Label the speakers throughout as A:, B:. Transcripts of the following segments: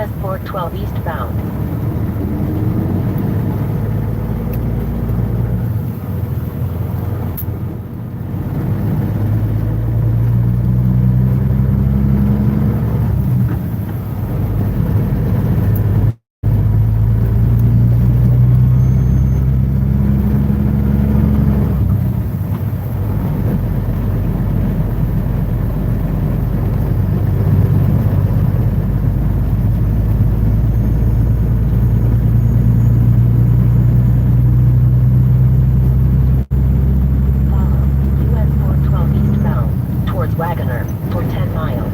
A: US 412 eastbound. US 412 eastbound, towards Wagoner, for 10 miles.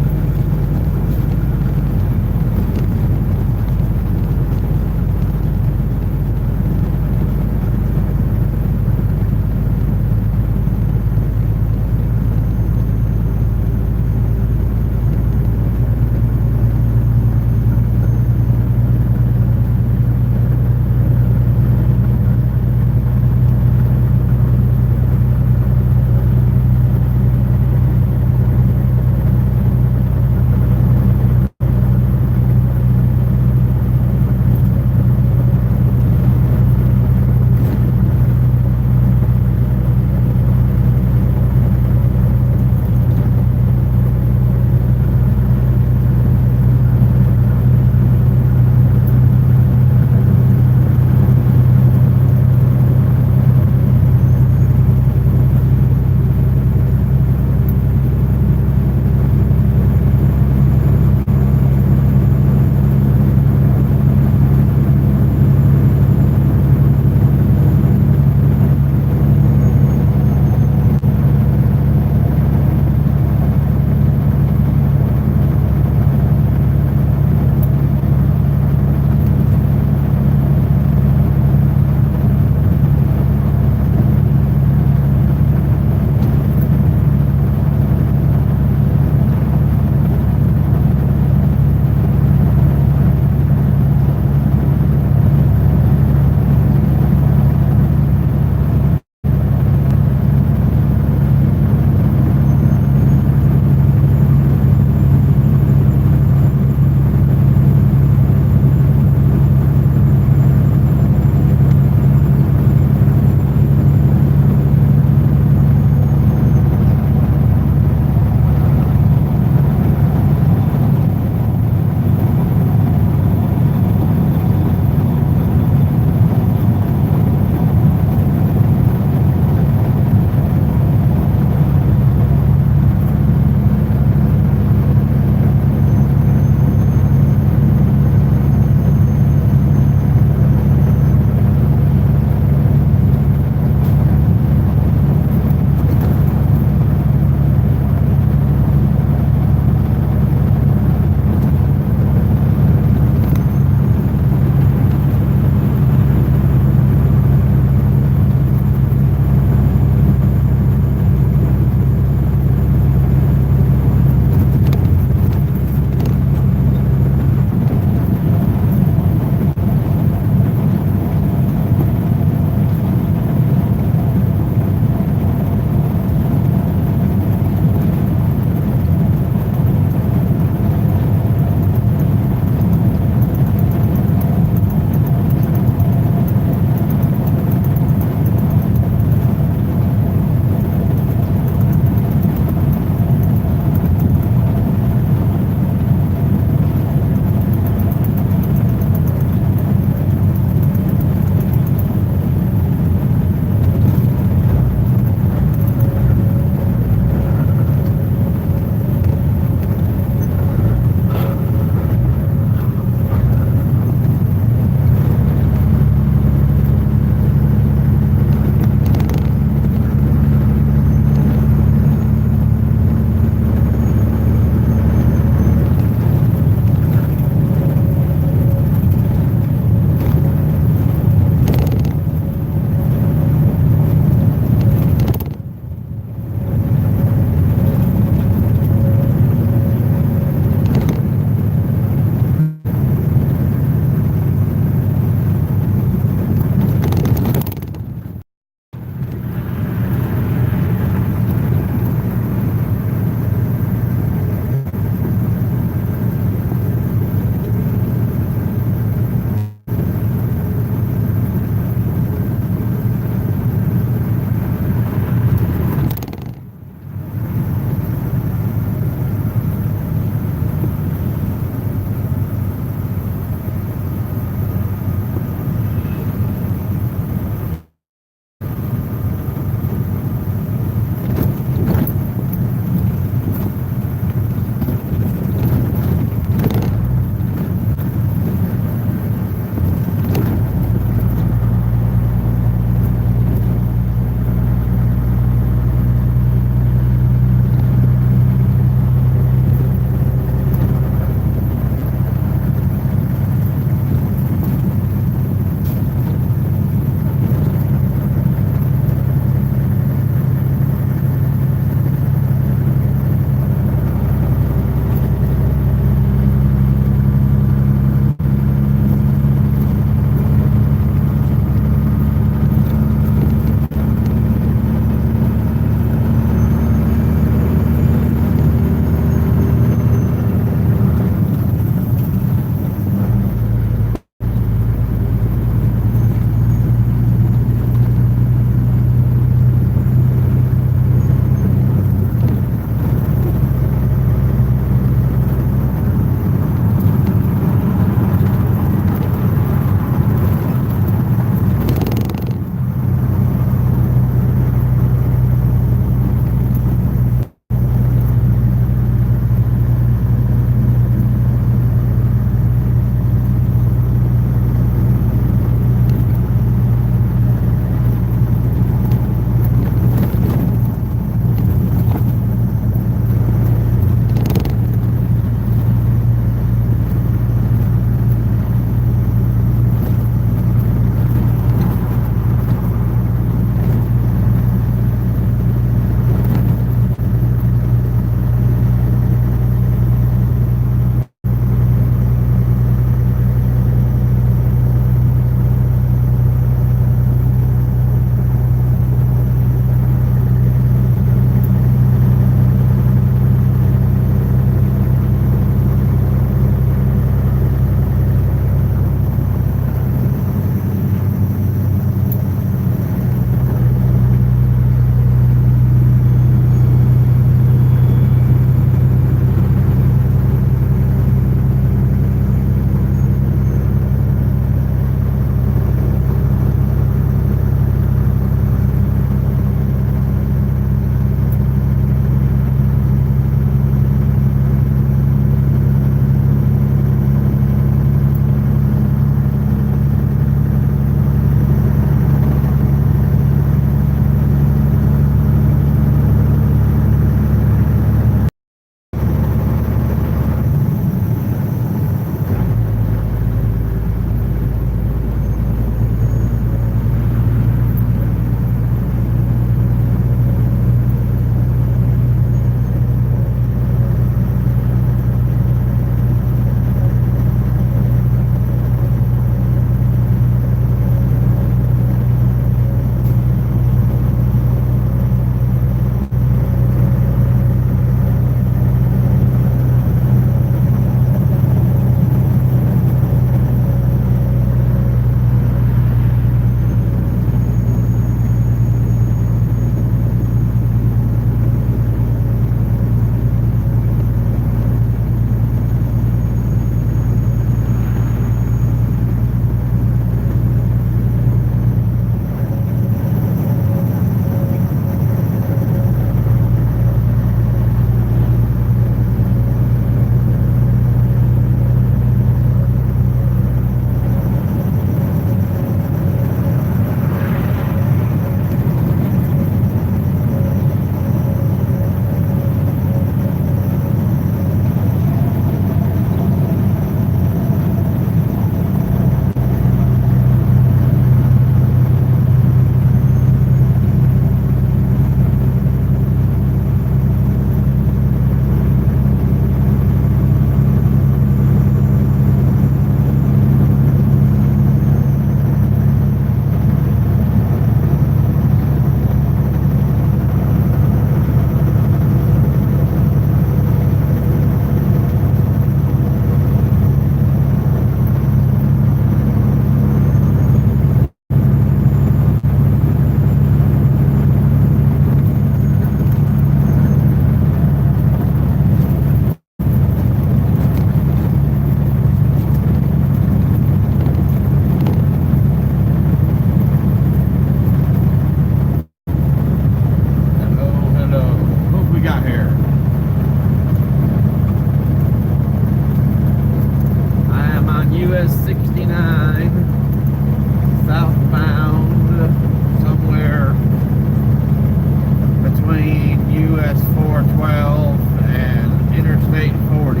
B: US 412 and Interstate 40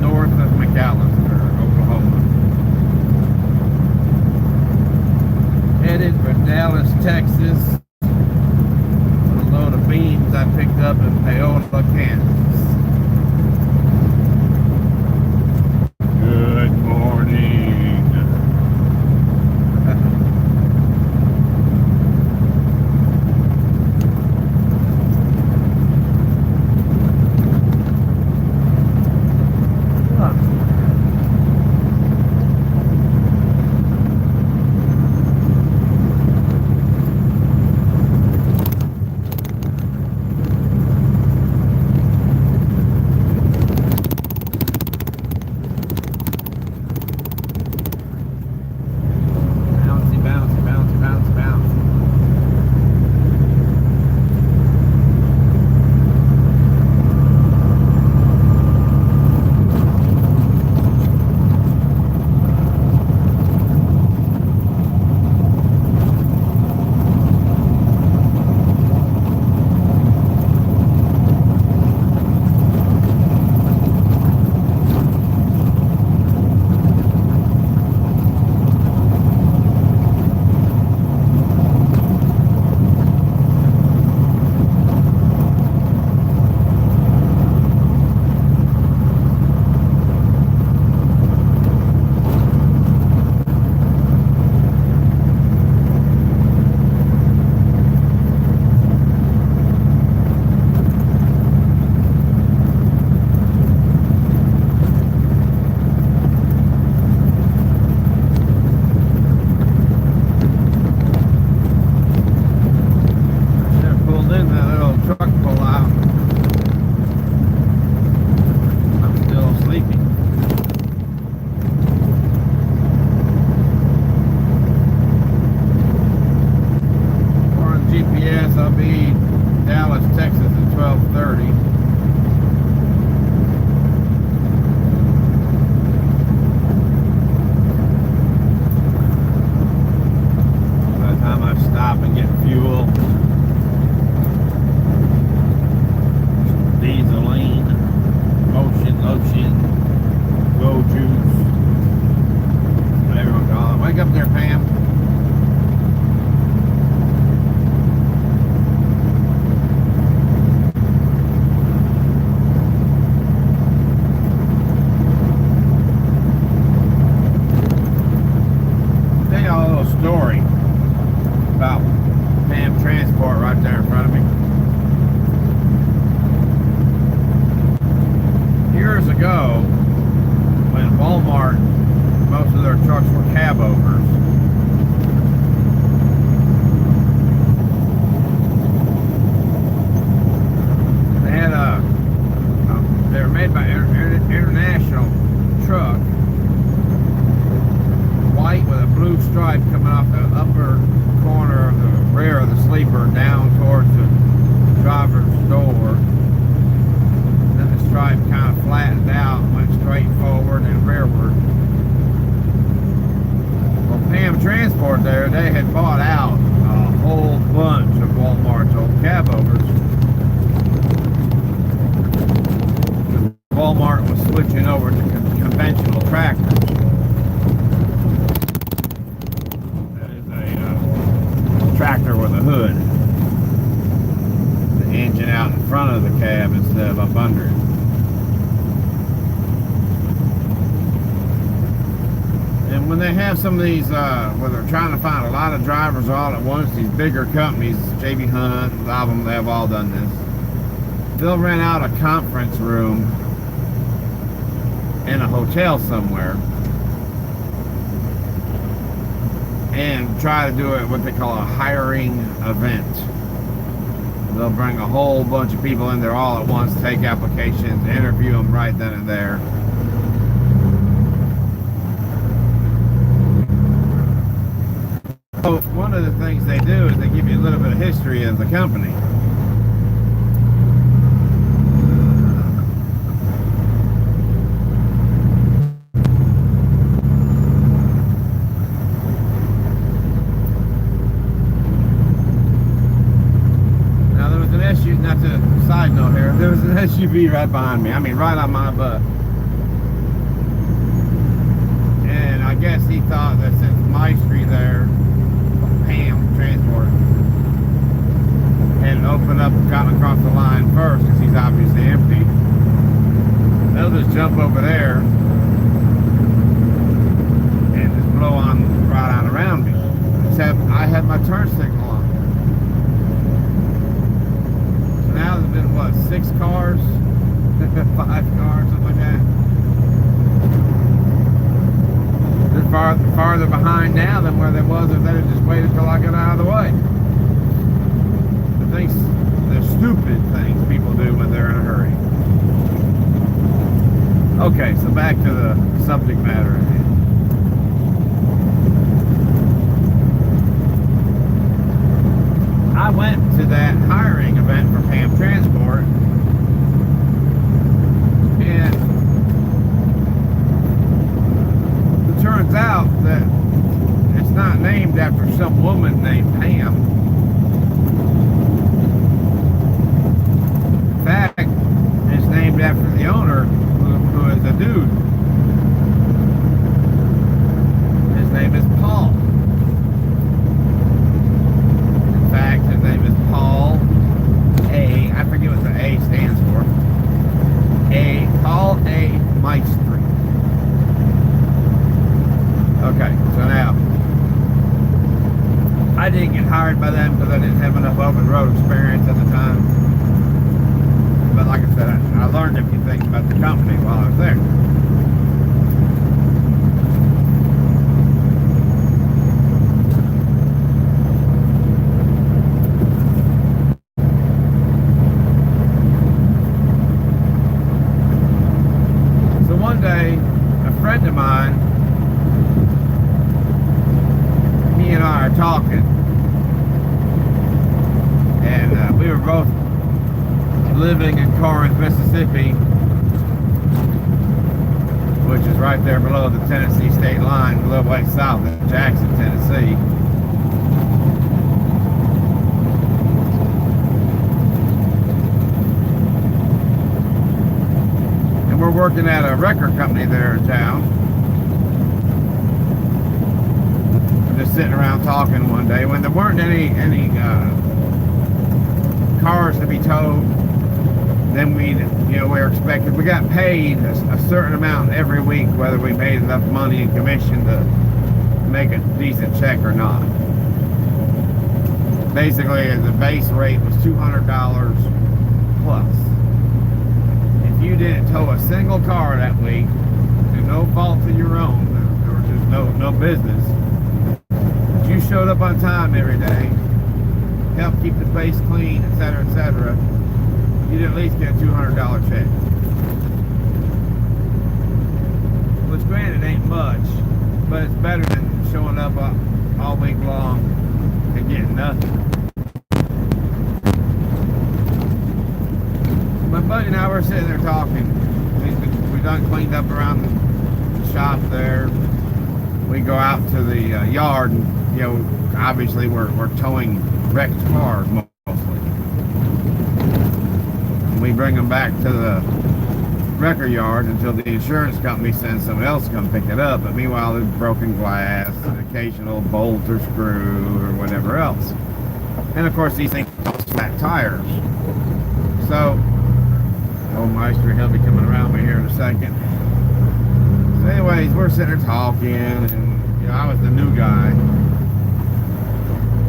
B: north of McAllister, Oklahoma. Headed for Dallas, Texas with a load of beans I picked up in Paola, Kansas. Good morning. Some of these, where they're trying to find a lot of drivers all at once, these bigger companies, JB Hunt, a lot of them, they've all done this. They'll rent out a conference room in a hotel somewhere and try to do it what they call a hiring event. They'll bring a whole bunch of people in there all at once, take applications, interview them right then and there. So one of the things they do is they give you a little bit of history of the company. Now side note here. There was an SUV right behind me. I mean, right on my butt. And I guess he thought that since my street there, Pam Transport, had opened up and gotten across the line first, because he's obviously empty, they'll just jump over there and just blow on right on around me. Except I had my turn signal on. So now there's been, what, 6 cars? 5 cars, something like that. They're farther behind now than where they was if they had just waited till I got out of the way. The stupid things people do when they're in a hurry. Okay, so back to the subject matter at hand. I went to that hiring event for Pam Transport, and it turns out that it's not named after some woman named Pam. In fact, it's named after the owner, who is a dude. His name is Paul. In fact, his name is Paul A. I forget what the A stands for. Paul A. Maestri. Okay, so now, I didn't get hired by them because I didn't have enough open road experience at the time. But like I said, I learned a few things about the company while I was there. So one day, a friend of mine, he and I are talking, and we were both living in Corinth, Mississippi, which is right there below the Tennessee state line, a little way south of Jackson, Tennessee. And we're working at a record company there in town. We're just sitting around talking one day when there weren't any cars to be towed. Then we were expected, we got paid a certain amount every week, whether we made enough money in commission to make a decent check or not. Basically, the base rate was $200 plus. If you didn't tow a single car that week, through no fault of your own, there was just no business, but you showed up on time every day, helped keep the place clean, etc., you'd at least get a $200 check. Which granted ain't much, but it's better than showing up all week long and getting nothing. My buddy and I were sitting there talking. We done cleaned up around the shop there. We go out to the yard and, obviously we're towing wrecked cars mostly. We bring them back to the record yard until the insurance company sends someone else to come pick it up. But meanwhile, there's broken glass, an occasional bolt or screw or whatever else. And of course, these things cost flat tires. So, old Meister, he'll be coming around me here in a second. So anyways, we're sitting there talking, and I was the new guy.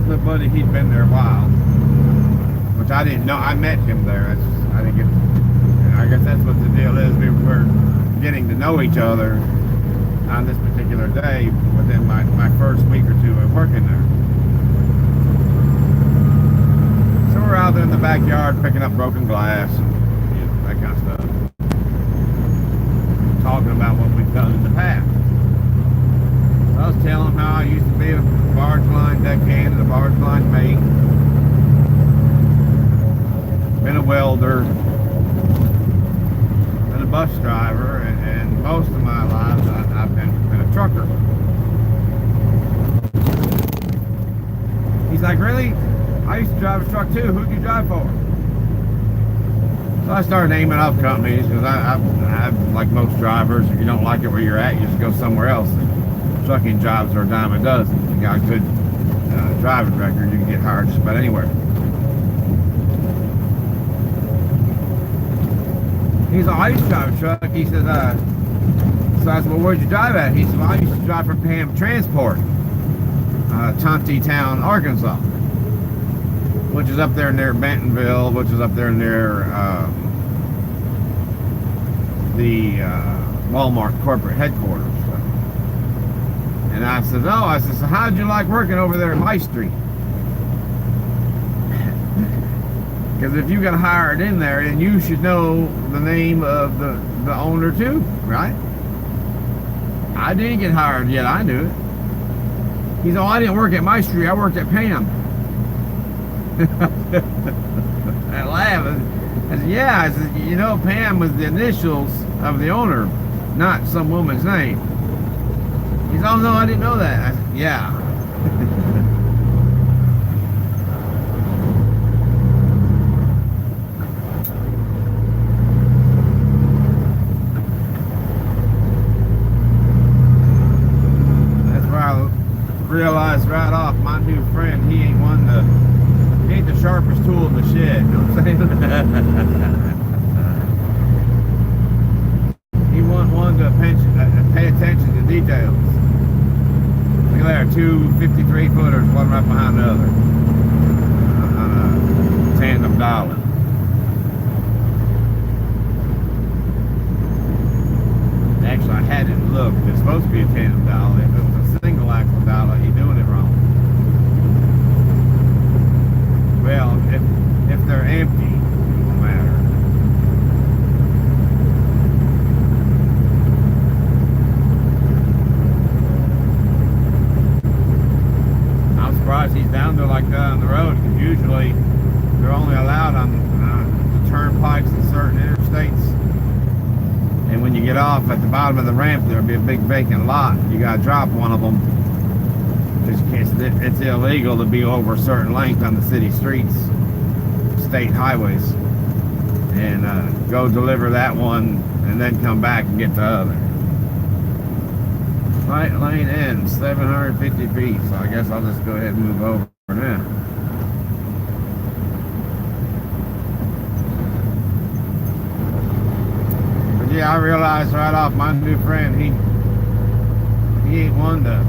B: My buddy, he'd been there a while, which I didn't know. I met him there. I guess that's what the deal is. We were getting to know each other on this particular day within my first week or two of working there. So we're out there in the backyard picking up broken glass and that kind of stuff. Talking about what we've done in the past. So I was telling him how I used to be a barge line deckhand and a barge line mate. Been a welder, been a bus driver, and most of my life I've been a trucker. He's like, really? I used to drive a truck too. Who'd you drive for? So I started naming off companies because I like most drivers, if you don't like it where you're at, you just go somewhere else. Trucking jobs are a dime a dozen. If you got a good driving record, you can get hired just about anywhere. He's like, I used to drive a truck. He said, so I said, well, where'd you drive at? He said, well, I used to drive for Pam Transport, Tonti Town, Arkansas, which is up there near Bentonville, which is up there near the Walmart corporate headquarters. And I said, oh, I said, so how'd you like working over there at my street? Because if you got hired in there, then you should know the name of the owner too, right? I didn't get hired yet, I knew it. He said, oh, I didn't work at my street, I worked at Pam. I laughed. I said, yeah, I said, you know, Pam was the initials of the owner, not some woman's name. He said, oh no, I didn't know that. I said, yeah. Realized right off, my new friend, he ain't the sharpest tool in the shed, you know what I'm saying? He wasn't one to pay attention to details. Look at there, two 53-footers, one right behind the other, on a tandem dolly. Actually, I hadn't looked. It's supposed to be a tandem dolly. If it was a single axle dolly, he's doing it wrong. Well, if they're empty, it won't matter. I'm surprised he's down there like that on the road, because usually they're only allowed on the turnpikes and certain interstates. And when you get off at the bottom of the ramp, there'll be a big vacant lot. You gotta drop one of them. It's illegal to be over a certain length on the city streets, state highways, and go deliver that one and then come back and get the other. Right lane ends 750 feet, so I guess I'll just go ahead and move over now. Yeah, I realized right off, my new friend, he ain't one to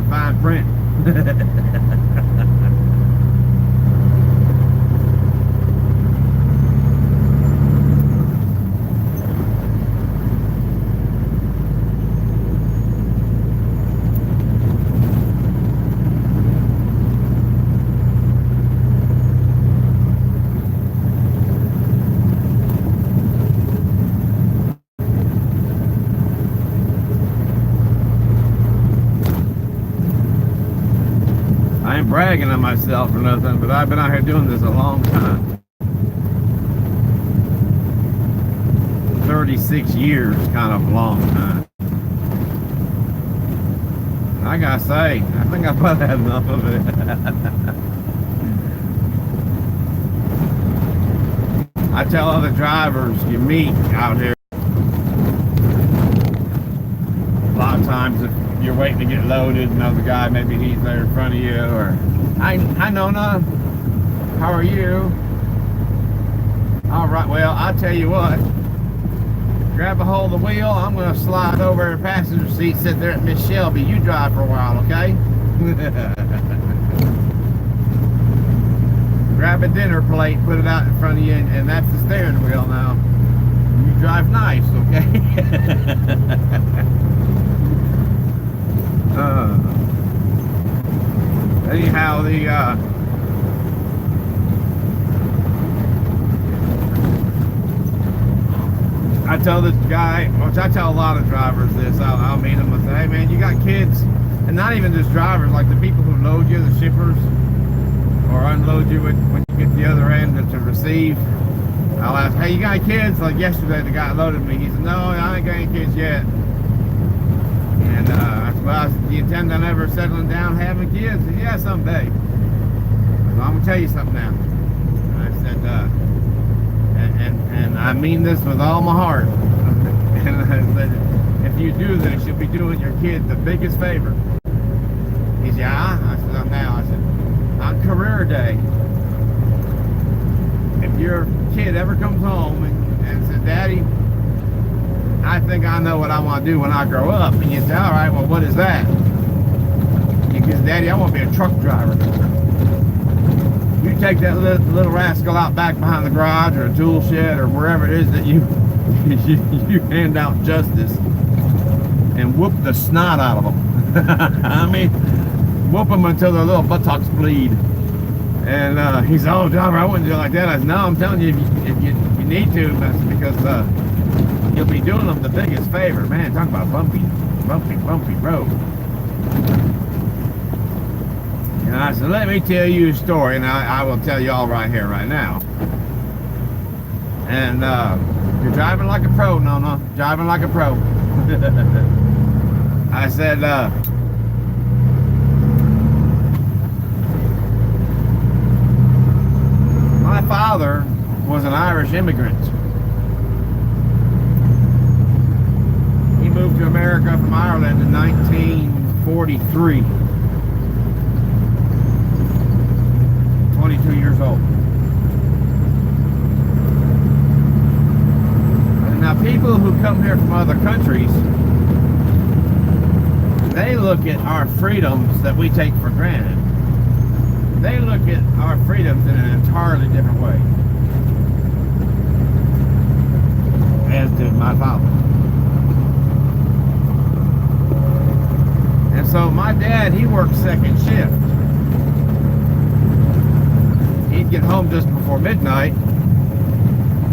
B: fine print. Bragging on myself or nothing, but I've been out here doing this a long time. 36 years, kind of a long time. I gotta say, I think I've probably had enough of it. I tell other drivers you meet out here, a lot of times if you're waiting to get loaded, another guy, maybe he's there in front of you, or hi Nona, how are you? All right, well, I'll tell you what, grab a hold of the wheel, I'm going to slide over in the passenger seat, sit there at Miss Shelby, you drive for a while, okay? Grab a dinner plate, put it out in front of you, and that's the steering wheel now. You drive nice, okay? Anyhow, I tell this guy, which I tell a lot of drivers this, I'll meet them and say, hey man, you got kids, and not even just drivers, like the people who load you, the shippers, or unload you when you get to the other end to receive. I'll ask, hey, you got kids? Like yesterday, the guy loaded me. He said, no, I ain't got any kids yet. And I said, well, do you intend on ever settling down having kids? He said, yeah, someday. So I'm going to tell you something now. And I said, and I mean this with all my heart. And I said, if you do this, you'll be doing your kid the biggest favor. He said, yeah? I said, now. I said, on career day, if your kid ever comes home and says, Daddy, I think I know what I want to do when I grow up. And you say, all right, well, what is that? He says, Daddy, I want to be a truck driver. You take that little rascal out back behind the garage or a tool shed or wherever it is that you hand out justice and whoop the snot out of them. I mean, whoop them until their little buttocks bleed. And he said, oh, driver, I wouldn't do it like that. I said, no, I'm telling you, if you need to, that's because you'll be doing them the biggest favor. Man, talk about bumpy road. And I said, let me tell you a story, and I will tell you all right here, right now. And you're driving like a pro, no, driving like a pro. I said, my father was an Irish immigrant. He moved to America from Ireland in 1943. 22 years old. And now people who come here from other countries, they look at our freedoms that we take for granted. They look at our freedoms in an entirely different way. As did my father. And so my dad, he worked second shift. He'd get home just before midnight,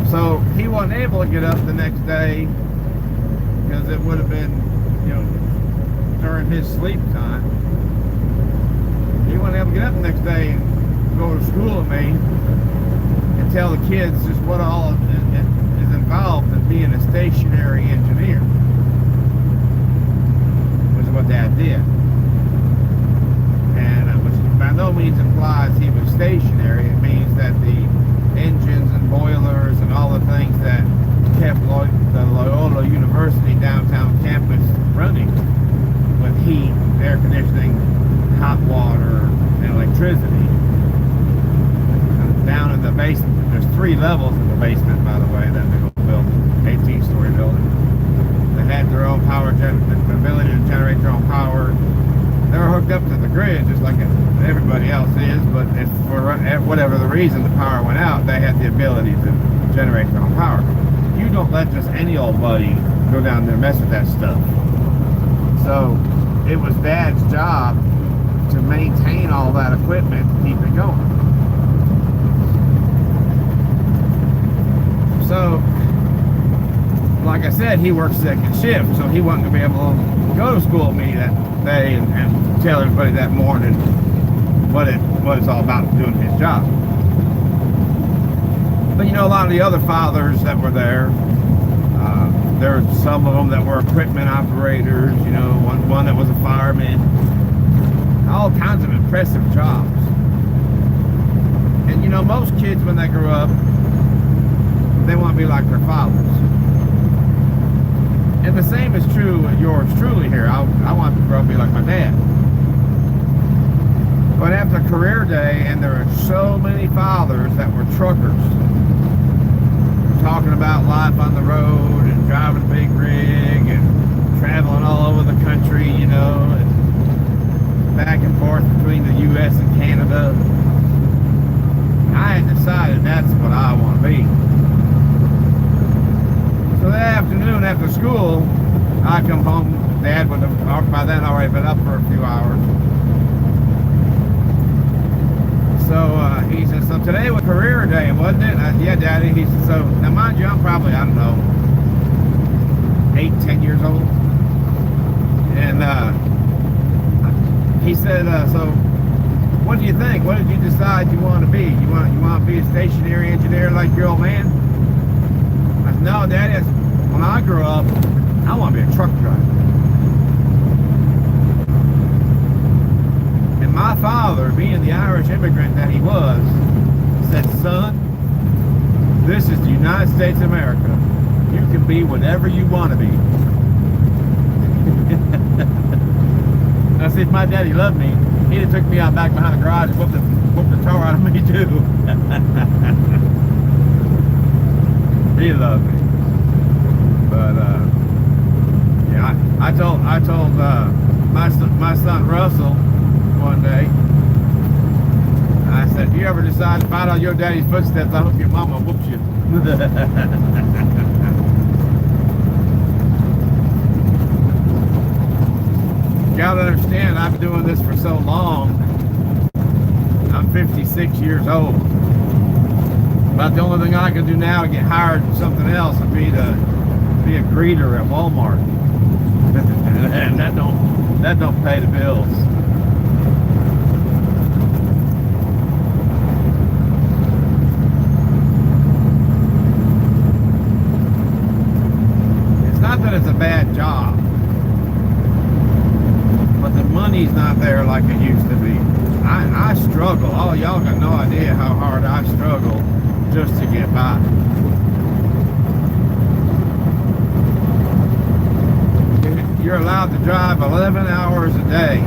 B: so he wasn't able to get up the next day because it would have been, during his sleep time. He wasn't able to get up the next day and go to school with me and tell the kids just what all is involved in being a stationary engineer, which is what Dad did. Which by no means implies he was stationary. It means that the engines and boilers and all the things that kept the Loyola University downtown campus running with heat, air conditioning, hot water, and electricity. And down in the basement, there's 3 levels in the basement, by the way, that big building, 18-story building. They had their own power, the ability to generate their own power. They were hooked up to the grid just like everybody else is, but if for whatever the reason the power went out, they had the ability to generate their own power. You don't let just any old buddy go down there and mess with that stuff. So it was Dad's job to maintain all that equipment to keep it going. So, like I said, he worked second shift, so he wasn't going to be able to go to school with me that day and tell everybody that morning what it's all about doing his job. But a lot of the other fathers that were there were some of them that were equipment operators, one that was a fireman, all kinds of impressive jobs. And most kids when they grow up, they want to be like their fathers. And the same is true with yours truly here. I want to grow up and be like my dad. But after career day, and there are so many fathers that were truckers, talking about life on the road and driving a big rig and traveling all over the country, and back and forth between the U.S. and Canada. I had decided that's what I want to be. So that afternoon after school, I come home. Dad would have by then already been up for a few hours. So he said, so today was career day, wasn't it? I said, yeah, Daddy. He said, so now mind you, I'm probably, I don't know, 8, 10 years old. And he said, so what do you think? What did you decide you want to be? You want to be a stationary engineer like your old man? I said, no, Daddy. I said, when I grow up, I want to be a truck driver. And my father, being the Irish immigrant that he was, said, son, this is the United States of America, you can be whatever you want to be. Now, see, if my daddy loved me, he'd have took me out back behind the garage and whooped the tar out of me too. He loved me. But yeah, I told my son Russell one day. I said, if you ever decide to follow your daddy's footsteps, I hope your mama whoops you. You gotta understand, I've been doing this for so long. I'm 56 years old. About the only thing I can do now to get hired in something else would be to be a greeter at Walmart. And that don't pay the bills. It's not that it's a bad job, but the money's not there like it used to be. I struggle. Oh, y'all got no idea how hard I struggle just to get by. You're allowed to drive 11 hours a day.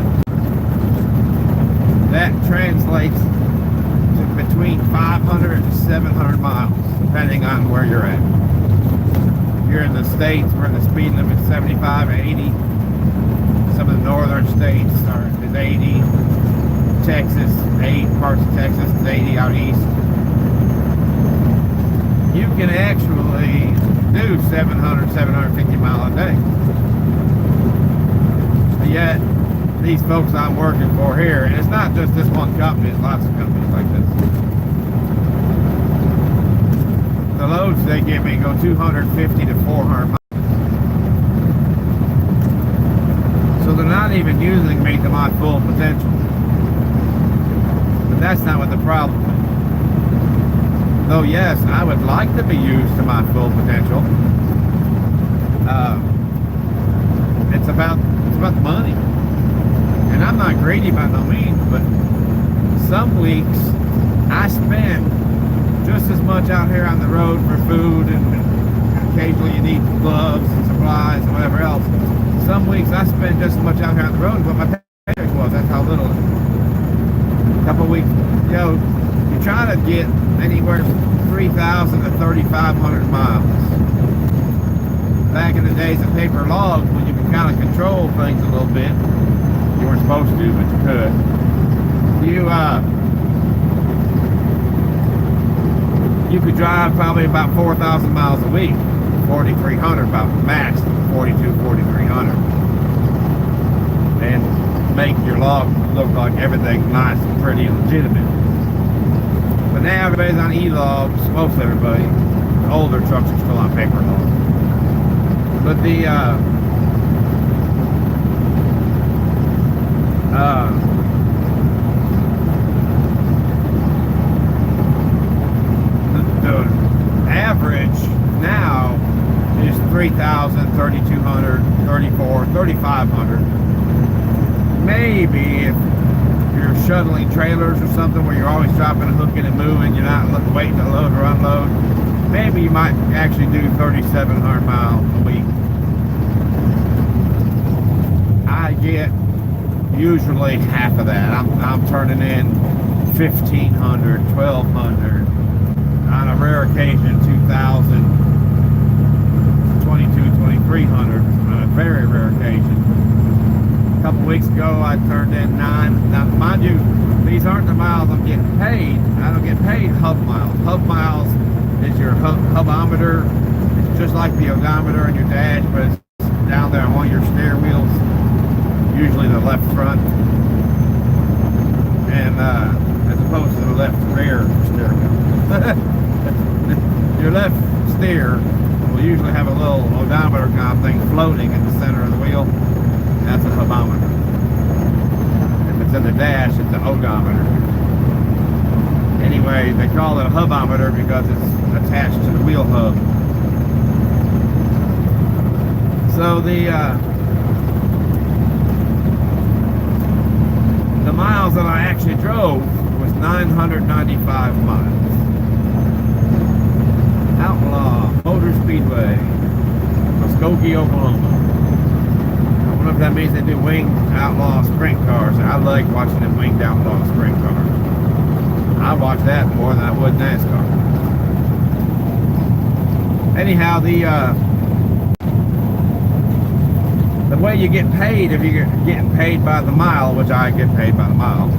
B: That translates to between 500 and 700 miles, depending on where you're at. You're in the States where the speed limit is 75 or 80. Some of the northern states is 80. Texas, 8 parts of Texas is 80 out east. You can actually do 700, 750 miles a day. But yet, these folks I'm working for here, and it's not just this one company, it's lots of companies like this. The loads they give me go 250 to 400 miles. So they're not even using me to my full potential. But that's not what the problem is. Though yes, I would like to be used to my full potential. It's about money. And I'm not greedy by no means, but some weeks I spend just as much out here on the road for food, and occasionally you need gloves and supplies and whatever else. Some weeks I spend just as much out here on the road as what my paycheck was. That's how little. A couple of weeks, you try to get anywhere from 3,000 to 3,500 miles. Back in the days of paper logs, when you could kind of control things a little bit, you weren't supposed to, but you could. You could drive probably about 4,000 miles a week, 4,300, about max 4,300, and make your log look like everything's nice and pretty and legitimate. But now everybody's on e-logs, most everybody. The older trucks are still on paper logs. But the average now is 3,000, 3,200, 3,400, 3,500. Maybe if you're shuttling trailers or something where you're always dropping a hook in and moving, you're not waiting to load or unload, maybe you might actually do 3,700 miles a week. I get usually half of that. I'm turning in 1,500, 1,200, on a rare occasion 2,000, 22, 2,300 on a very rare occasion. A couple weeks ago I turned in 9. Now mind you, these aren't the miles I'm getting paid. I don't get paid hub miles. Hub miles is your hubometer. It's just like the odometer on your dash, but it's down there on one of your steer wheels, usually the left front, and as opposed to the left rear steer wheel. Your left steer will usually have a little odometer kind of thing floating in the center of the wheel. That's a hubometer. If it's in the dash, it's an odometer. Anyway, they call it a hubometer because it's attached to the wheel hub. So the miles that I actually drove was 995 miles. Out in Skokie, Oklahoma. I wonder if that means they do winged outlaw sprint cars. I like watching them winged outlaw sprint cars. I watch that more than I would NASCAR. Anyhow, the way you get paid, if you're getting paid by the mile, which I get paid by the mile,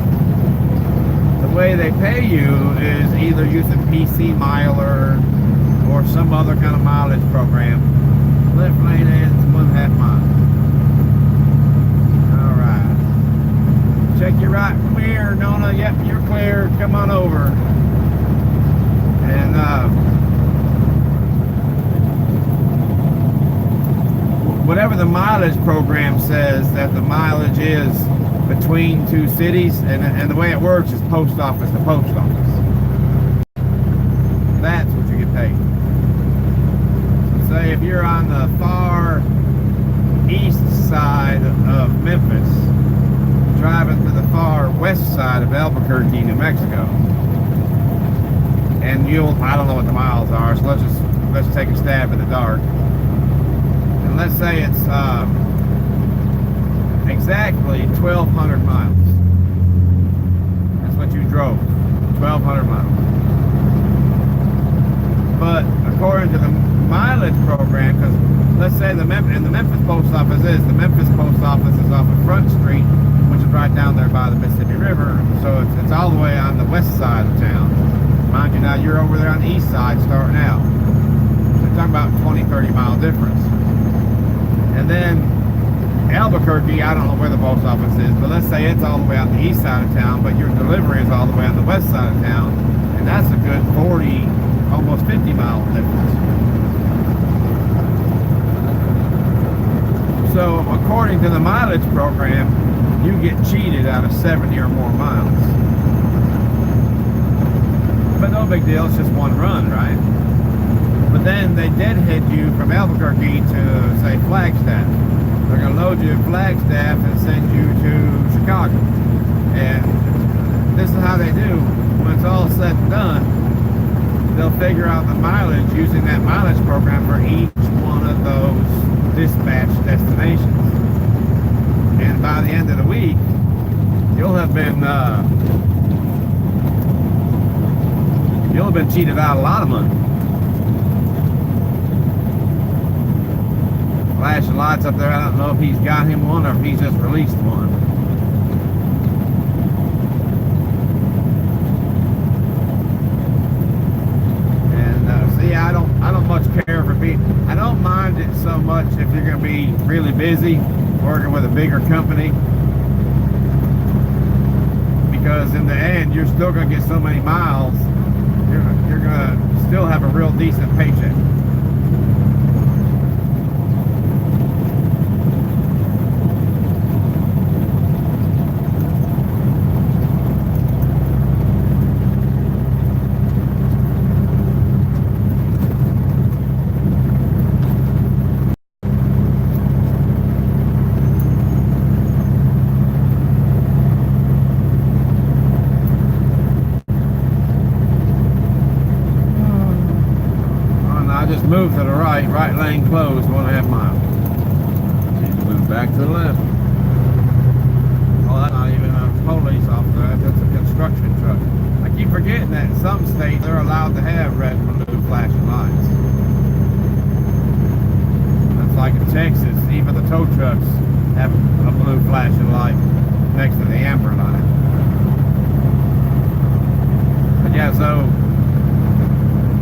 B: the way they pay you is either using PC Miler or some other kind of mileage program. Left lane is 1.5 miles. Alright. Check your right, clear, Nona. Yep, you're clear. Come on over. And whatever the mileage program says that the mileage is between two cities, and the way it works is post office to post office. That's what you get paid. So say if you're on the far east side of Memphis, driving to the far west side of Albuquerque, New Mexico, and I don't know what the miles are, so let's take a stab in the dark. And let's say it's exactly 1,200 miles. That's what you drove, 1,200 miles. But according to the mileage program, because let's say the Memphis post office is off of Front Street, which is right down there by the Mississippi River, so it's all the way on the west side of town. Mind you, now you're over there on the east side starting out. We're talking about 20-30 mile difference. And then Albuquerque, I don't know where the post office is, but let's say it's all the way on the east side of town, but your delivery is all the way on the west side of town, and that's a good 40, almost 50 mile difference. So according to the mileage program, you get cheated out of 70 or more miles. But no big deal, it's just one run, right? But then they deadhead you from Albuquerque to, say, Flagstaff. They're going to load you at Flagstaff and send you to Chicago. And this is how they do. When it's all said and done, they'll figure out the mileage using that mileage program for each one of those dispatch destinations. And by the end of the week, you'll have been cheated out a lot of money. Flashing lights up there, I don't know if he's got him one or if he's just released one. And see, I don't much care for I don't mind it so much if you're going to be really busy working with a bigger company, because in the end you're still going to get so many miles, you're going to still have a real decent paycheck. Move to the right lane closed, 1.5 miles. Need to move back to the left. Oh, that's not even a police officer, that's a construction truck. I keep forgetting that in some states they're allowed to have red and blue flashing lights. That's like in Texas, even the tow trucks have a blue flashing light next to the amber light. But yeah, so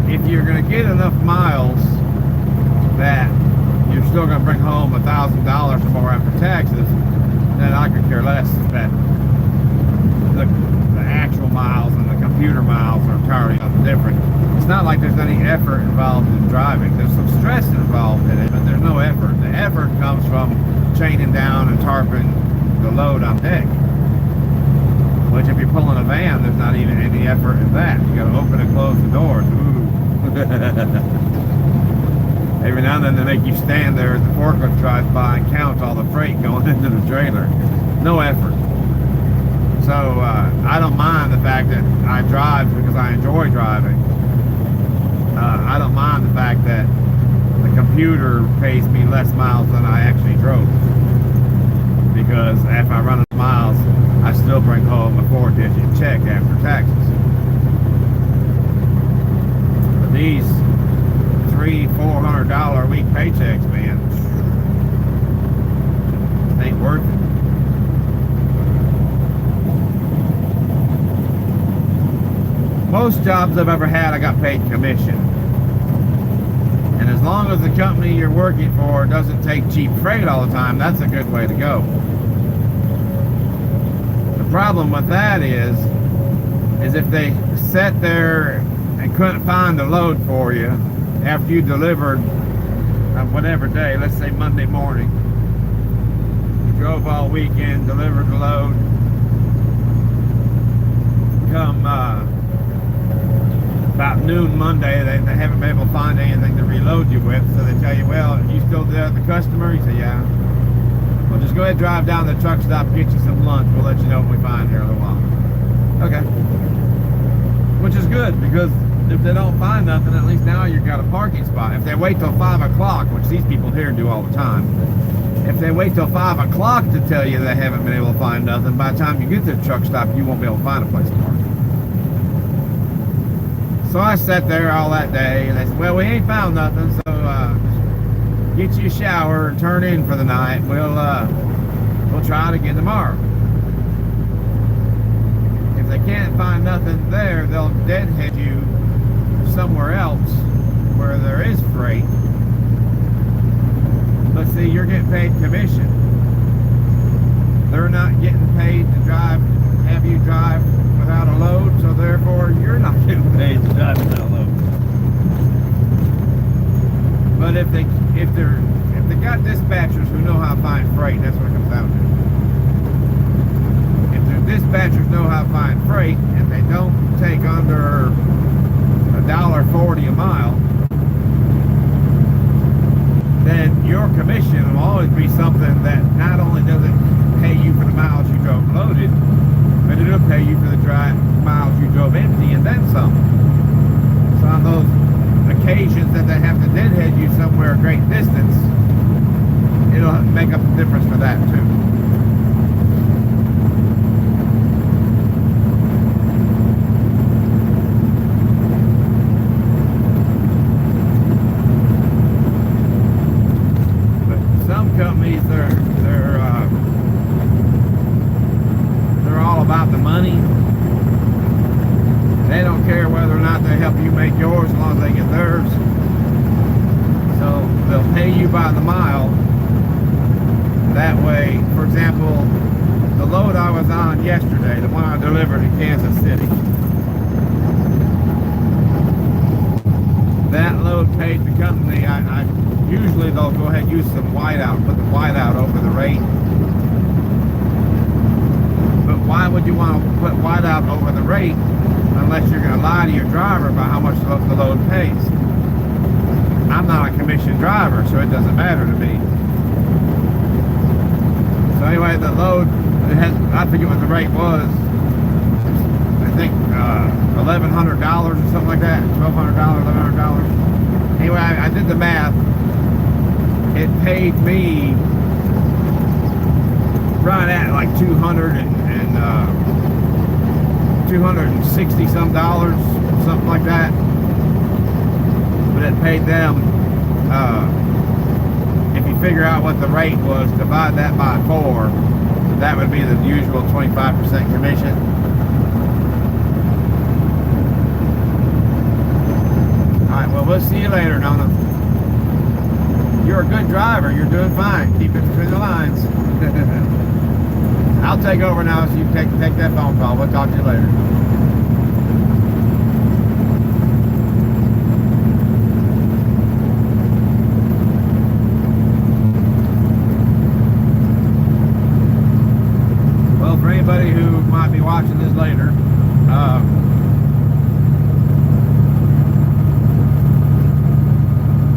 B: if you're going to get enough miles that you're still going to bring home $1,000 or more after taxes, then I could care less that the actual miles and the computer miles are entirely different. It's not like there's any effort involved in driving. There's some stress involved in it, but there's no effort. The effort comes from chaining down and tarping the load on deck. Which if you're pulling a van, there's not even any effort in that. You got to open and close the doors. Ooh. Every now and then they make you stand there as the forklift drives by and count all the freight going into the trailer. No effort. So I don't mind the fact that I drive because I enjoy driving. I don't mind the fact that the computer pays me less miles than I actually drove. Because if I run miles, I still bring home a 4-digit check after taxes. But these $300-$400 a week paychecks, man, ain't worth it. Most jobs I've ever had, I got paid commission. And as long as the company you're working for doesn't take cheap freight all the time, that's a good way to go. The problem with that is if they sat there and couldn't find the load for you after you delivered on whatever day, let's say Monday morning, you drove all weekend, delivered the load, come about noon Monday, they haven't been able to find anything to reload you with, so they tell you, well, are you still there at the customer? You say, yeah. Well, just go ahead and drive down to the truck stop, get you some lunch. We'll let you know what we find here in a little while. Okay. Which is good, because if they don't find nothing, at least now you've got a parking spot. If they wait till 5 o'clock, which these people here do all the time, if they wait till 5 o'clock to tell you they haven't been able to find nothing, by the time you get to the truck stop, you won't be able to find a place to park. So I sat there all that day, and they said, well, we ain't found nothing, so get you a shower and turn in for the night. We'll try it again tomorrow. If they can't find nothing there, they'll deadhead you somewhere else where there is freight. But see, you're getting paid commission. They're not getting paid to have you drive without a load, so therefore you're not getting paid to drive without a load. But if they got dispatchers who know how to find freight, that's what it comes down to. If their dispatchers know how to find freight and they don't take under $1.40 a mile, then your commission will always be something that not only does it pay you for the miles you drove loaded, but it'll pay you for the miles you drove empty and then some. So on those occasions that they have to deadhead you somewhere a great distance, it'll make up the difference for that too. But some companies, they're all about the money. They don't care whether or not they help you make yours as long as they get theirs. So they'll pay you by the mile. That way, for example, the load I was on yesterday, the one I delivered in Kansas City, that load paid the company. I usually they'll go ahead and use some whiteout, put the whiteout over the rate. But why would you want to put whiteout over the rate unless you're going to lie to your driver about how much the load pays? I'm not a commissioned driver, so it doesn't matter to me. So anyway, the load, I forget what the rate was. I think $1,100 or something like that. $1,200, $1,100. Anyway, I did the math. It paid me right at like 260 some dollars, something like that. But it paid them, if you figure out what the rate was, divide that by 4, that would be the usual 25% commission. Alright, well, we'll see you later, Nona. You're a good driver. You're doing fine. Keep it between the lines. I'll take over now so you take that phone call. We'll talk to you later. Well, for anybody who might be watching this later,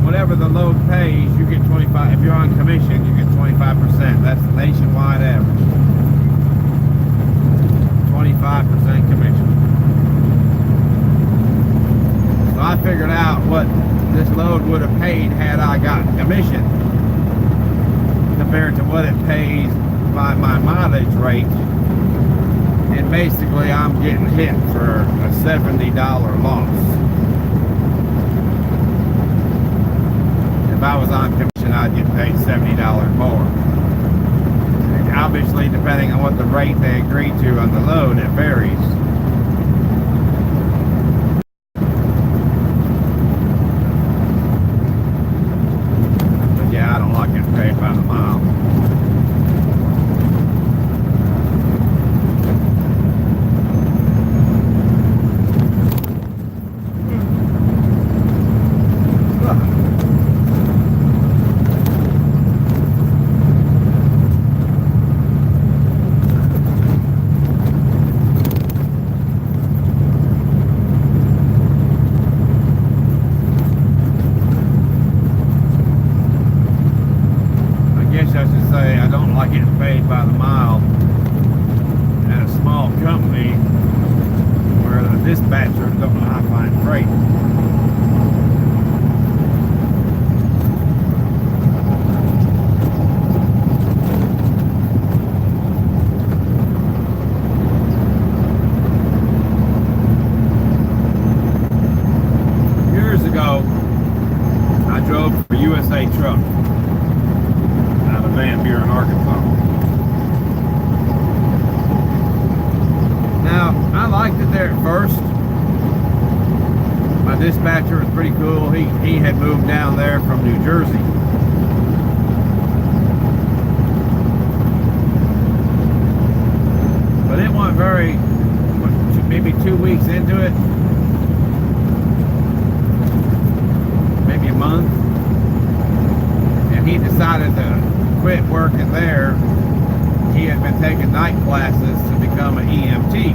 B: whatever the load pays, you get 25. If you're on commission, you get 25%. That's the nationwide average. 25% commission. So I figured out what this load would have paid had I gotten commission compared to what it pays by my mileage rate. And basically I'm getting hit for a $70 loss. If I was on commission, I'd get paid $70 more. And obviously, depending on what the rate they agreed to on the load, it varies. But yeah, I don't like getting paid by the mile. I don't like getting paid by the mile at a small company where the dispatchers don't know how to find freight. Years ago, I drove for USA Truck out of Van Buren, Arkansas. Now, I liked it there at first. My dispatcher was pretty cool. He had moved down there from New Jersey. But it went maybe 2 weeks into it, maybe a month, and he decided to quit working there. He had been taking night classes to become an EMT,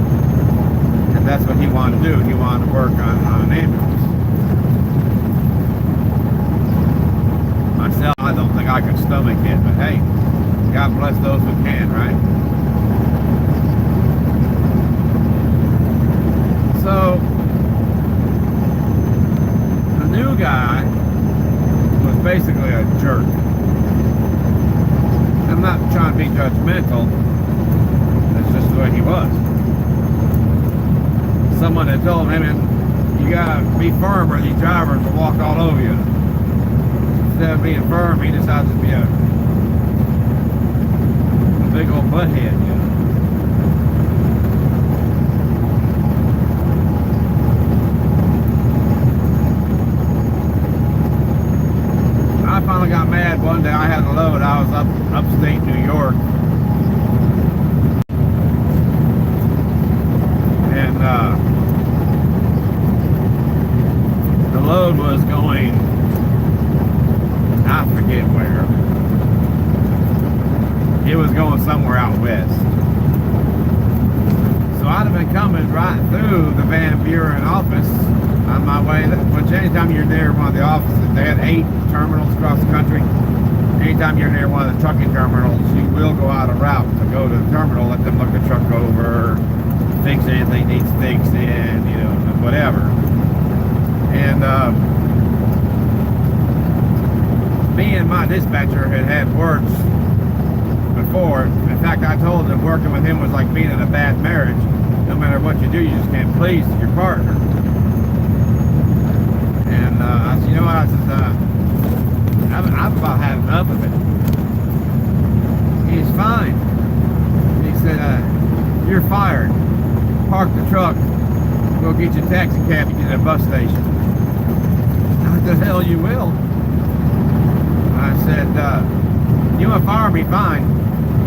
B: and that's what he wanted to do. He wanted to work on an ambulance. Myself, I don't think I could stomach it, but hey, God bless those who can, right? So the new guy was basically a jerk. I'm not trying to be judgmental. That's just the way he was. Someone had told him, man, you gotta be firm or these drivers will walk all over you. Instead of being firm, he decided to be a big old butthead, you know. I finally got mad one day. I had a load. I was upstate New York, and the load was going, I forget where. It was going somewhere out west. So I'd have been coming right through the Van Buren office on my way, which anytime you're near one of the offices, they had 8 terminals across the country. Anytime you're near one of the trucking terminals, you will go out of route to go to the terminal, let them look the truck over, fix anything needs fixing, you know, whatever. And me and my dispatcher had words before. In fact, I told him working with him was like being in a bad marriage. No matter what you do, you just can't please your partner. And I said, you know what? I said, I've about had enough of it. He's fine. He said, you're fired. Park the truck. Go get your taxi cab and get to a bus station. What the hell you will? I said, you want to fire me? Fine.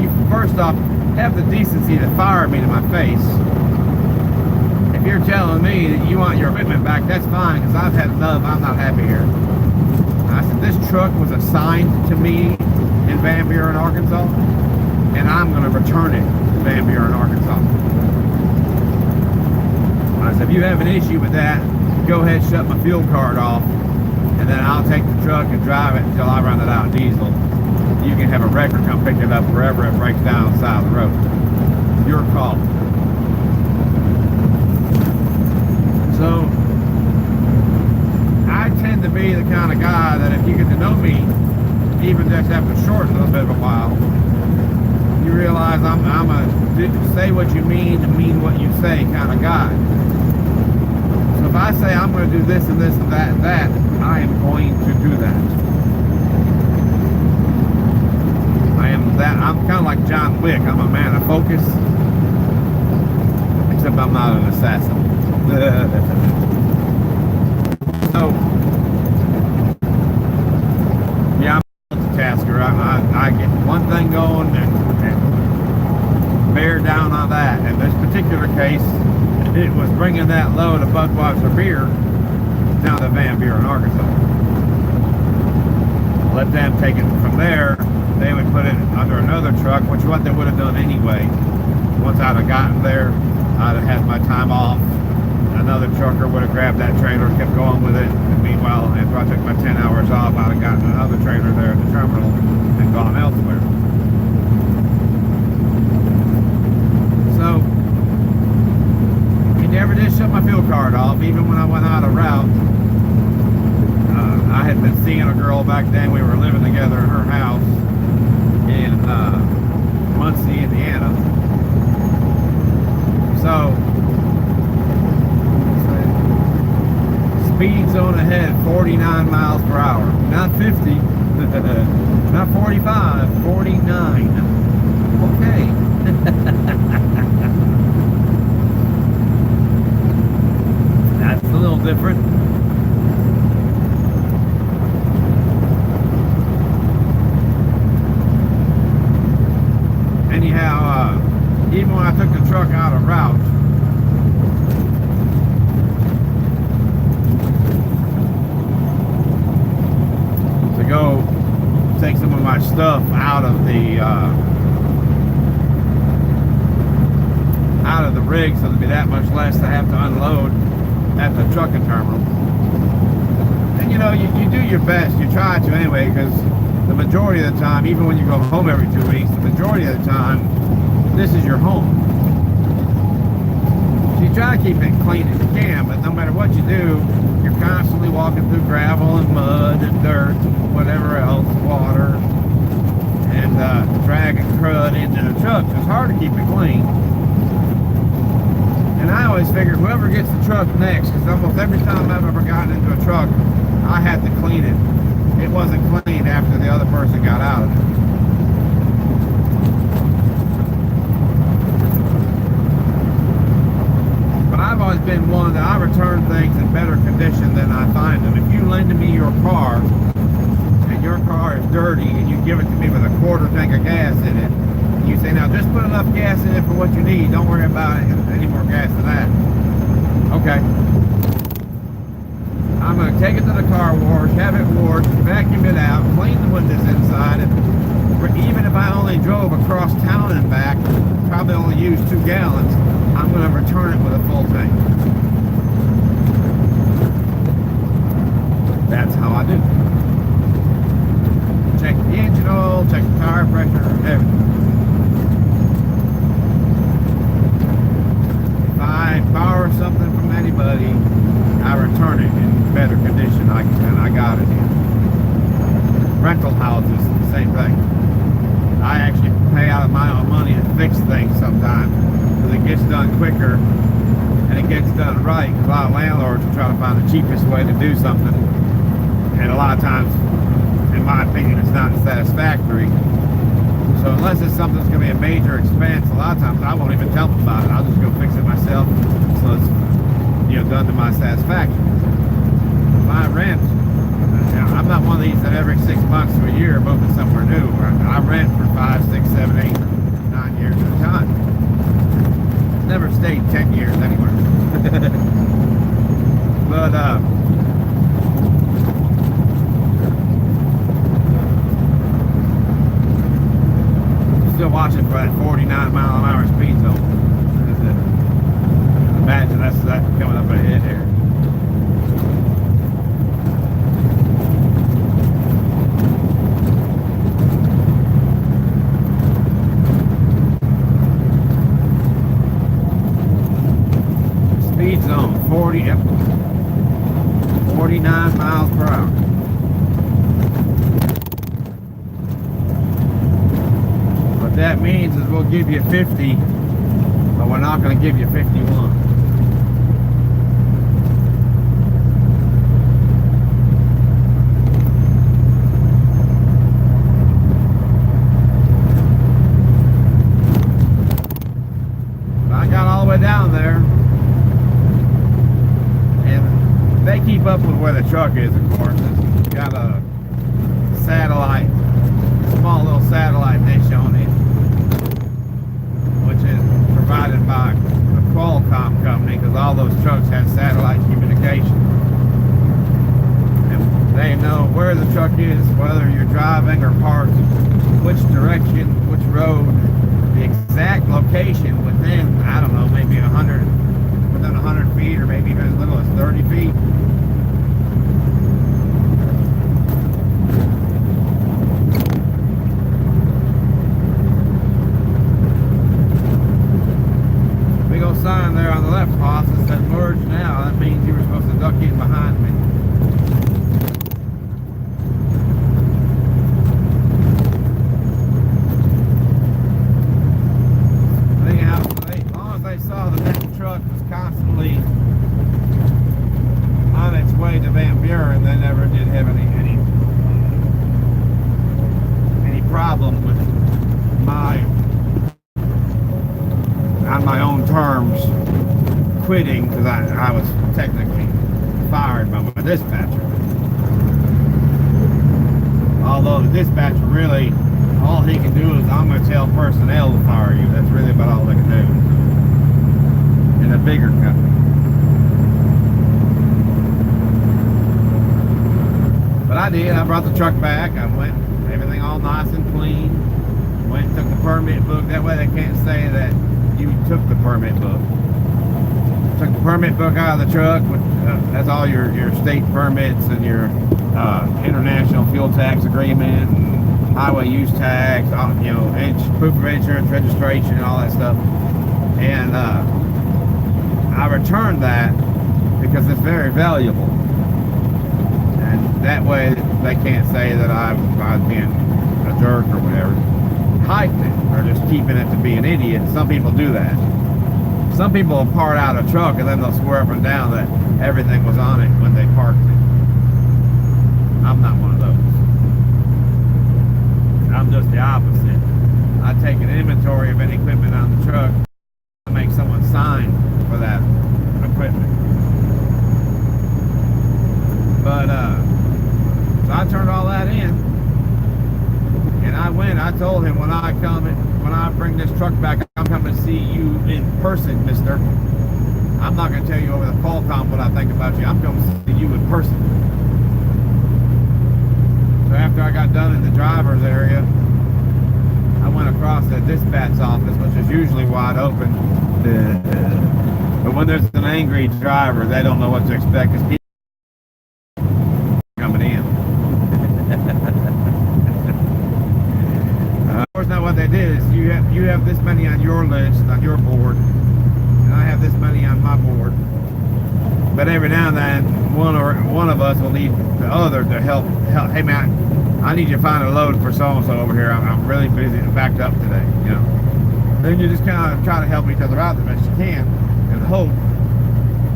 B: You first off have the decency to fire me to my face. If you're telling me that you want your equipment back, that's fine, because I've had enough. I'm not happy here. I said, this truck was assigned to me in Van Buren, Arkansas, and I'm going to return it to Van Buren, Arkansas. I said, if you have an issue with that, go ahead and shut my fuel card off, and then I'll take the truck and drive it until I run it out of diesel. You can have a wrecker come pick it up wherever it breaks down on the side of the road. Your call. So I the kind of guy that if you get to know me, even just after a little bit of a while, you realize I'm a say what you mean and mean what you say kind of guy. So if I say I'm going to do this and this and that and that, I am going to do that. I am that. I'm kind of like John Wick. I'm a man of focus. Except I'm not an assassin. So, yeah, I'm a multitasker. I get one thing going and bear down on that. In this particular case, it was bringing that load of Budweiser beer down to Van Buren, Arkansas. Let them take it from there. They would put it under another truck, which is what they would have done anyway. Once I'd have gotten there, I'd have had my time off. Another trucker would have grabbed that trailer, kept going with it. And meanwhile, after I took my 10 hours off, I'd have gotten another trailer there at the terminal and gone elsewhere. So, he never did shut my fuel card off, even when I went out of route. I had been seeing a girl back then. We were living together in her house in Muncie, Indiana. So, speed zone ahead, 49 miles per hour. Not 50, not 45, 49. Okay. That's a little different. Anyhow, even when I took the truck out of route, to go take some of my stuff out of the rig, so there'd be that much less to have to unload at the trucking terminal. And you know, you do your best, you try to anyway, because the majority of the time, even when you go home every 2 weeks, the majority of the time, this is your home. So you try to keep it clean as you can, but no matter what you do, you're constantly walking through gravel and mud and dirt and whatever else, water, and dragging crud into the truck. So it's hard to keep it clean. And I always figured whoever gets the truck next, because almost every time I've ever gotten into a truck, I had to clean it. It wasn't clean after the other person got out of it. But I've always been one that I return things in better condition than I find them. If you lend me your car, and your car is dirty, and you give it to me with a quarter tank of gas in it, and you say, now just put enough gas in it for what you need, don't worry about any more gas than that. Okay. I'm going to take it to the car wash, have it washed, vacuum it out, clean the windows inside, and even if I only drove across town and back, probably only used 2 gallons, I'm going to return it with a full tank. That's how I do. Check the engine oil, check the tire pressure, everything. If I borrow something from anybody, I return it in better condition than I got it in. Rental houses, the same thing. I actually pay out of my own money to fix things sometimes because it gets done quicker and it gets done right. A lot of landlords will try to find the cheapest way to do something, and a lot of times, in my opinion, it's not satisfactory. So unless it's something that's going to be a major expense, a lot of times I won't even tell them about it. I'll just go fix it myself, so it's, you know, done to my satisfaction. My rent, I'm not one of these that every 6 months to a year moving somewhere new. I rent for 5, 6, 7, 8, 9 years at a time. Never stayed 10 years anywhere. But still watching for that 49 mile an hour speed zone. Imagine that's coming up ahead here. Speed zone 49 miles per hour. that means is we'll give you 50, but we're not going to give you 51. I got all the way down there, and they keep up with where the truck is, of course. It's got a satellite, small little satellite dish on it, which is provided by a Qualcomm company, because all those trucks have satellite communication. And they know where the truck is, whether you're driving or parked, which direction, which road, the exact location within, I don't know, maybe 100, within 100 feet, or maybe even as little as 30 feet. Big old sign there on the left, boss, that says merge now. That means you were supposed to duck in behind me. Saw that that truck was constantly on its way to Van Buren. They never did have any problem with on my own terms, quitting, because I was technically fired by my dispatcher. Although the dispatcher really, all he can do is, I'm going to tell personnel to fire you. That's really about all they can do. In a bigger company. But I did. I brought the truck back. I went, everything all nice and clean. Went and took the permit book. That way they can't say that you took the permit book. Took the permit book out of the truck. That's all your state permits and your international fuel tax agreement, and highway use tax, you know, proof of insurance, registration, and all that stuff. And I returned that because it's very valuable, and that way they can't say that I was being a jerk or whatever, hiding it or just keeping it to be an idiot. Some people do that. Some people will part out a truck and then they'll swear up and down that everything was on it when they parked it. I'm not one of those. I'm just the opposite. I take an inventory of any equipment on the truck, make someone sign for that equipment. But so I turned all that in, and I told him, when I bring this truck back, I'm coming to see you in person, mister. I'm not going to tell you over the Qualcomm what I think about you. I'm coming to see you in person. So after I got done in the driver's area, I went across the dispatch office, which is usually wide open. But when there's an angry driver, they don't know what to expect, because people coming in. Of course, now what they did is you have this many on your list, on your board, and I have this many on my board. But every now and then, one of us will need the other to help. Hey man, I need you to find a load for so-and-so over here. I'm really busy and backed up today, you know. Then you just kind of try to help each other out the best you can, and hope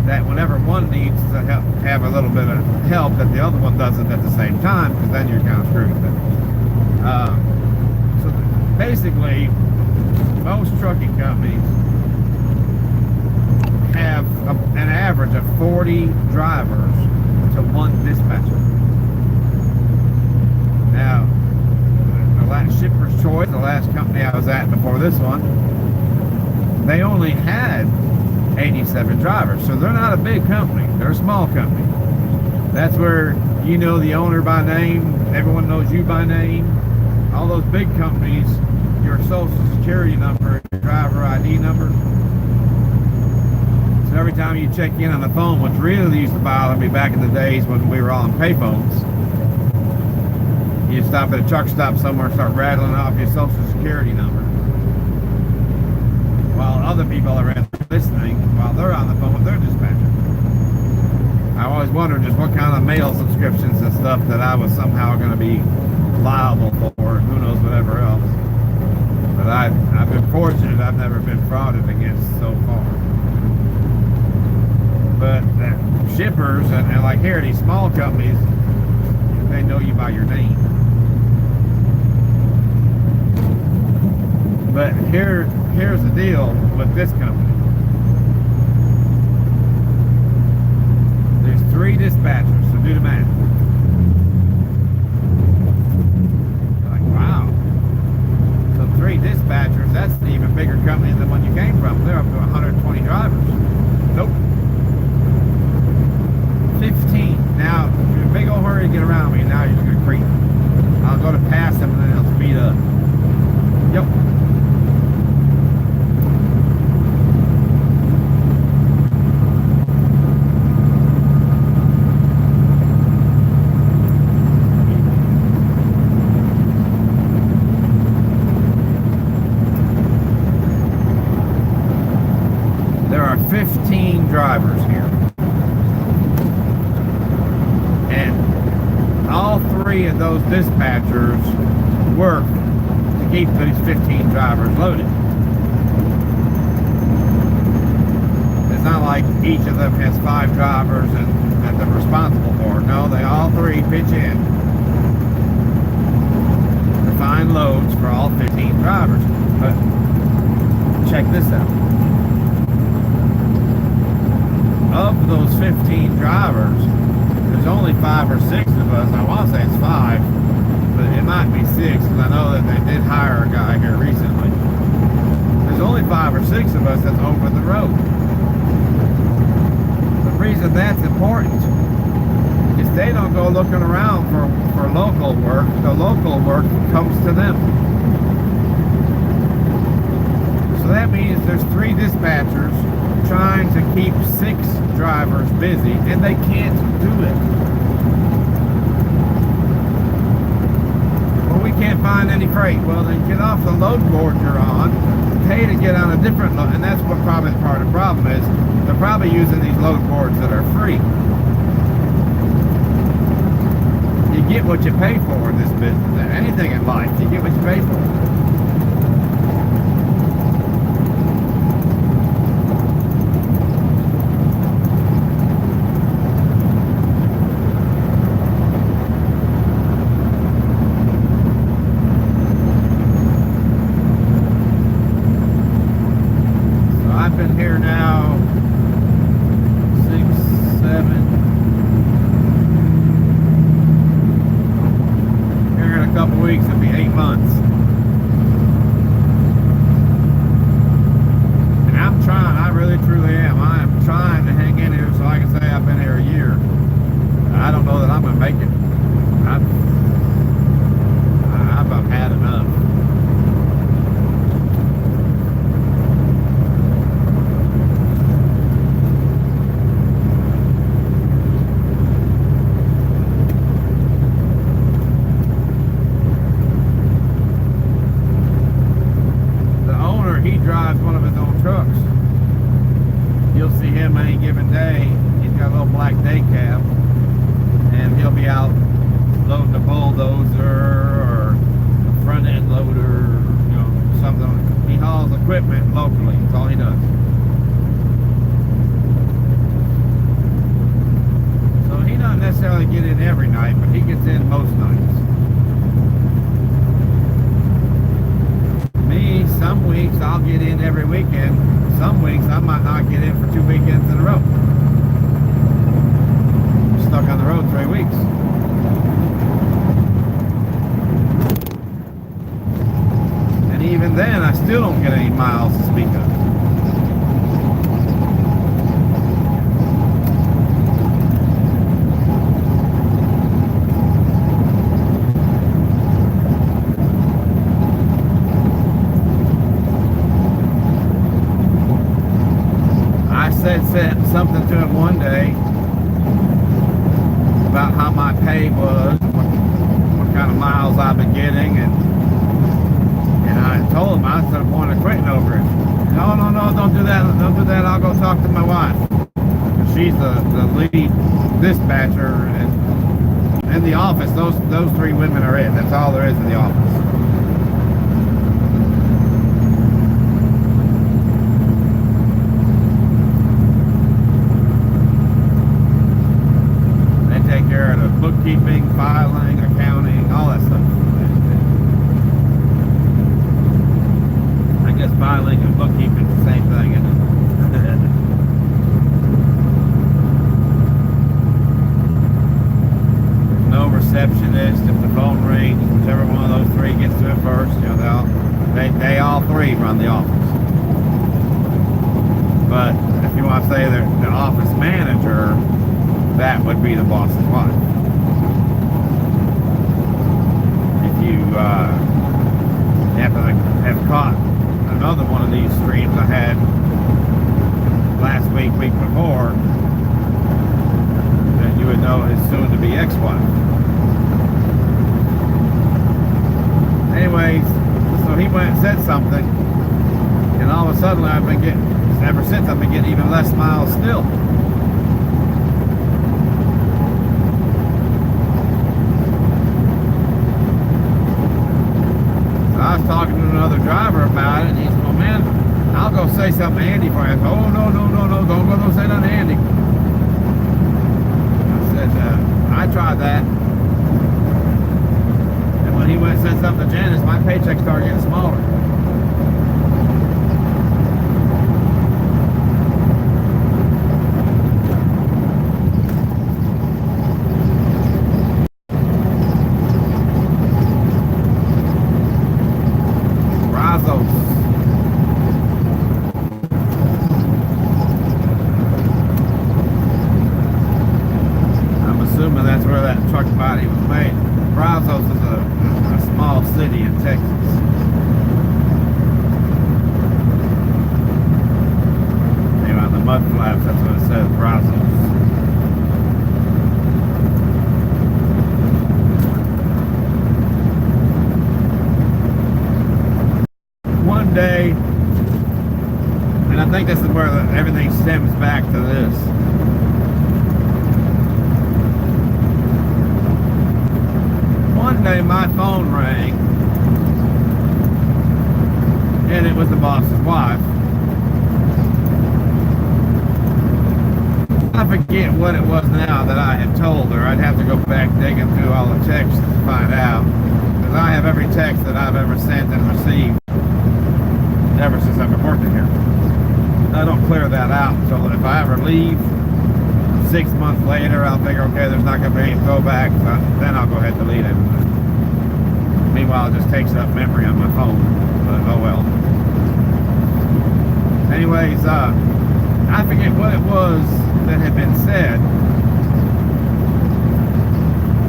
B: that whenever one needs to have a little bit of help, that the other one doesn't at the same time, because then you're kind of screwed with it. So basically, most trucking companies have an average of 40 drivers to one dispatcher. Now, the last Shipper's Choice, the last company I was at before this one, they only had 87 drivers. So they're not a big company. They're a small company. That's where you know the owner by name, everyone knows you by name. All those big companies, your social security number, your driver ID number. So every time you check in on the phone, which really used to bother me back in the days when we were all on payphones, you stop at a truck stop somewhere and start rattling off your social security number, while other people are listening while they're on the phone with their dispatcher. I always wondered just what kind of mail subscriptions and stuff that I was somehow going to be liable for, and who knows whatever else. But I've been fortunate. I've never been frauded against so far. But shippers and like here, these small companies, they know you by your name. But here's the deal with this company. There's 3 dispatchers, so do the math. You're like, wow. So 3 dispatchers, that's an even bigger company than the one you came from. They're up to 120 drivers. Nope. 15. Now, if you're in a big old hurry to get around me, now you're just going to creep. I'll go to pass them and then it'll speed up. Yep. There are 15 drivers here. And all 3 of those dispatchers work to keep these 15 drivers loaded. It's not like each of them has 5 drivers and that they're responsible for. No, they all 3 pitch in to find loads for all 15 drivers. But check this out. Of those 15 drivers, there's only 5 or 6 of us. I want to say it's 5, but it might be 6 because I know that they did hire a guy here recently. There's only 5 or 6 of us that's over the road. The reason that's important is they don't go looking around for local work. The local work comes to them. So that means there's 3 dispatchers trying to keep 6 drivers busy, and they can't do it. Well, we can't find any freight. Well, then get off the load board you're on, pay to get on a different load, and that's what probably part of the problem is. They're probably using these load boards that are free. You get what you pay for in this business. Anything in life, you get what you pay for. I've been here now 6, 7. Here in a couple weeks, it'll be 8 months. And I'm trying, I really truly am. I am trying to hang in here so I can say I've been here a year. I don't know that I'm going to make it. I've about had enough. He drives one of his own trucks. You'll see him any given day. He's got a little black day cab, and he'll be out loading a bulldozer or a front end loader, you know, something. He hauls equipment locally. That's all he does. So he doesn't necessarily get in every night, but he gets in most nights. Me, some weeks I'll get in every weekend. Some weeks I might not get in for 2 weekends in a row. I'm stuck on the road 3 weeks. And even then, I still don't get any miles to speak of. Said something to him one day about how my pay was, what kind of miles I've been getting, and I told him I was at the point of quitting over it. No, don't do that. Don't do that. I'll go talk to my wife. She's the lead dispatcher, and in the office, those 3 women are it. That's all there is in the office. the bookkeeping, filing, accounting, all that stuff. I guess filing and bookkeeping is the same thing, isn't it? No receptionist. If the phone rings, whichever one of those three gets to it first, you know, they all three run the office. But if you want to say they're the office manager, that would be the boss's wife. If you happen to have caught another one of these streams I had last week before, then you would know his soon-to-be ex-wife. Anyways, so he went and said something, and all of a sudden ever since I've been getting even less smiles still. So I was talking to another driver about it, and he said, well, man, I'll go say something to Andy for you. I said, oh, no, don't go say nothing to Andy. I said, I tried that. And when he went and said something to Janice, my paycheck started getting smaller. That's where that truck body was made. Brazos is a small city in Texas. Anyway, on the mud flaps, that's what it says, Brazos. One day, and I think this is where everything stems back to this. One day my phone rang, and it was the boss's wife. I forget what it was now that I had told her. I'd have to go back digging through all the texts to find out, because I have every text that I've ever sent and received ever since I've been working here. I don't clear that out until if I ever leave 6 months later, I'll figure, okay, there's not going to be any throwbacks, then I'll go ahead and delete it. Meanwhile, it just takes up memory on my phone, but oh well. Anyways, I forget what it was that had been said,